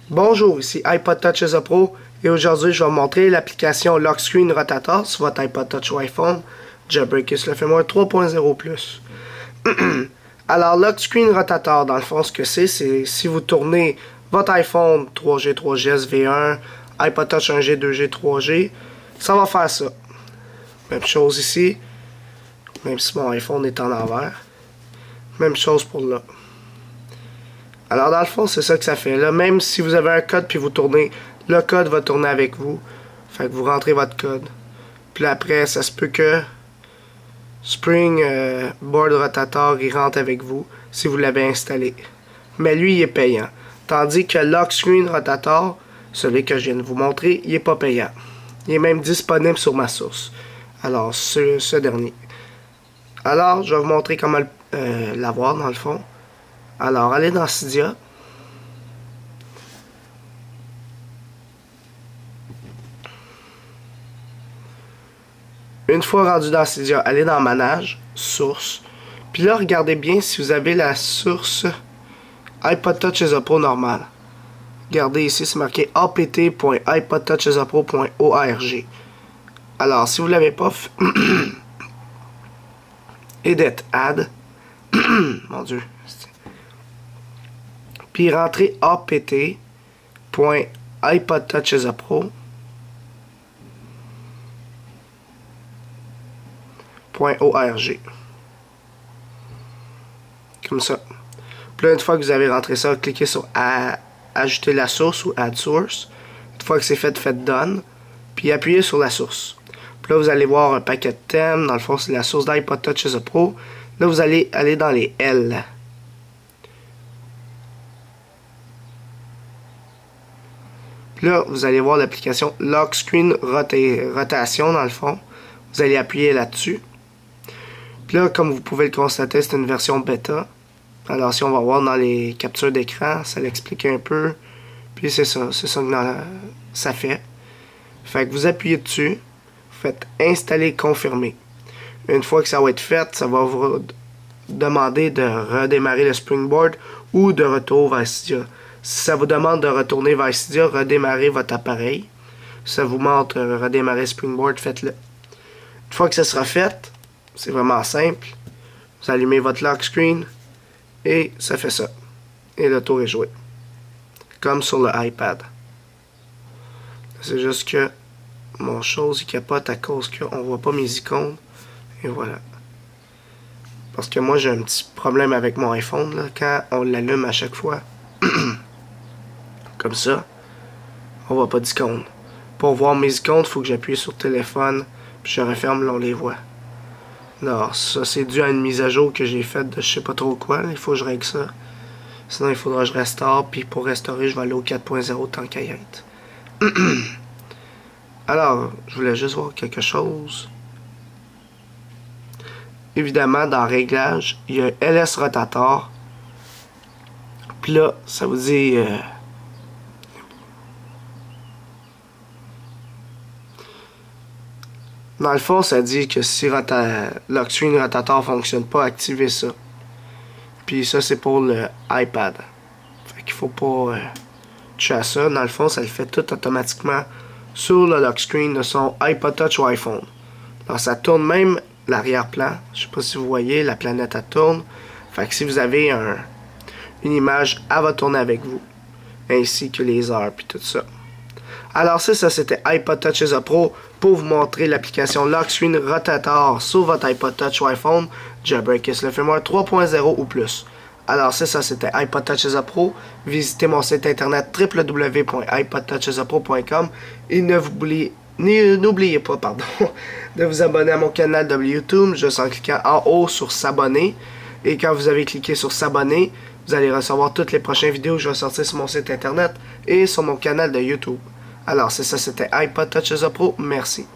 Bonjour, ici iPod Touch as a Pro et aujourd'hui je vais vous montrer l'application Lock Screen Rotator sur votre iPod Touch ou iPhone Jailbreak le firmware 3.0+. Alors Lock Screen Rotator, dans le fond ce que c'est si vous tournez votre iPhone 3G, 3GS, V1, iPod Touch 1G, 2G, 3G, ça va faire ça. Même chose ici, même si mon iPhone est en envers. Même chose pour là. Alors dans le fond, c'est ça que ça fait. Là, même si vous avez un code puis vous tournez, le code va tourner avec vous. Fait que vous rentrez votre code. Puis après, ça se peut que Spring Board Rotator il rentre avec vous si vous l'avez installé. Mais lui, il est payant. Tandis que Lock Screen Rotator, celui que je viens de vous montrer, il n'est pas payant. Il est même disponible sur ma source. Alors, ce dernier. Alors, je vais vous montrer comment l'avoir dans le fond. Alors, allez dans Cydia. Une fois rendu dans Cydia, allez dans Manage, Source. Puis là, regardez bien si vous avez la source iPod Touch as a Pro normal. Regardez ici, c'est marqué apt.ipodtouchasapro.org. Alors, si vous ne l'avez pas, Edit Add. Mon Dieu. Puis rentrez apt.ipodtouchasapro.org. Comme ça. Puis là, une fois que vous avez rentré ça, cliquez sur Ajouter la source ou Add Source. Une fois que c'est fait, faites Done. Puis appuyez sur la source. Puis là, vous allez voir un paquet de thèmes. Dans le fond, c'est la source d'iPod Touch as a Pro. Là, vous allez aller dans les L. Puis là, vous allez voir l'application Lock Screen Rotation, dans le fond. Vous allez appuyer là-dessus. Puis là, comme vous pouvez le constater, c'est une version bêta. Alors, si on va voir dans les captures d'écran, ça l'explique un peu. Puis c'est ça que ça fait. Fait que vous appuyez dessus. Vous faites Installer, Confirmer. Une fois que ça va être fait, ça va vous demander de redémarrer le Springboard ou de retour vers Cydia. Si ça vous demande de retourner vers Cydia, redémarrez votre appareil. Si ça vous montre redémarrer Springboard, faites-le. Une fois que ça sera fait, c'est vraiment simple. Vous allumez votre lock screen et ça fait ça. Et le tour est joué. Comme sur le iPad. C'est juste que mon chose il capote à cause qu'on voit pas mes icônes. Et voilà. Parce que moi j'ai un petit problème avec mon iPhone là, quand on l'allume à chaque fois. Comme ça, on voit pas d'icônes. Pour voir mes icônes, il faut que j'appuie sur téléphone, puis je referme, là on les voit. Alors, ça c'est dû à une mise à jour que j'ai faite de je sais pas trop quoi, là. Il faut que je règle ça. Sinon il faudra que je restaure, puis pour restaurer, je vais aller au 4.0 tant qu'à y être. Alors, je voulais juste voir quelque chose. Évidemment, dans Réglages, il y a LS Rotator. Puis là, ça vous dit... Dans le fond, ça dit que si Lock Screen Rotator fonctionne pas, activez ça. Puis ça, c'est pour le iPad. Fait qu'il faut pas toucher à ça. Dans le fond, ça le fait tout automatiquement sur le lock screen de son iPod Touch ou iPhone. Alors, ça tourne même l'arrière-plan. Je sais pas si vous voyez, la planète, elle tourne. Fait que si vous avez une image, elle va tourner avec vous. Ainsi que les heures, puis tout ça. Alors ça c'était iPod Touch as a Pro pour vous montrer l'application Lock Screen Rotator sur votre iPod Touch ou iPhone Jailbreak le firmware 3.0 ou plus. Alors ça c'était iPod Touch as a Pro. Visitez mon site internet www.ipodtouchasapro.com et n'oubliez pas de vous abonner à mon canal de YouTube juste en cliquant en haut sur s'abonner. Et quand vous avez cliqué sur s'abonner, vous allez recevoir toutes les prochaines vidéos que je vais sortir sur mon site internet et sur mon canal de YouTube. Alors, c'est ça, c'était iPod Touch as a Pro. Merci.